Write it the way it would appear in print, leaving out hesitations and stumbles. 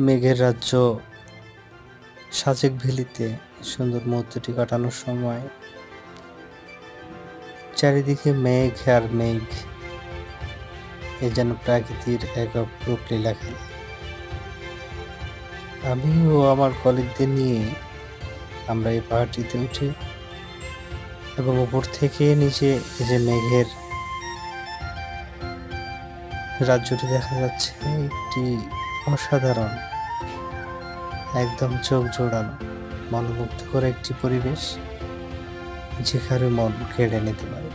মেঘের রাজ্য সাজেক ভ্যালিতে সুন্দর মুহূর্তটি কাটানোর সময় চারিদিকে মেঘ আর মেঘ, এ যেন প্রকৃতির এক অপরূপ লীলা খেলা। আমি ও আমার কলিগদের নিয়ে আমরা এই পাহাড়টিতে উঠি এবং উপর থেকে নিচে এই যে মেঘের রাজ্যটি দেখা যাচ্ছে, একটি অসাধারণ, একদম চোখ জোড়ানো, মনোমুগ্ধকর একটি পরিবেশ, যেখানে মন কেড়ে নিতে পারে।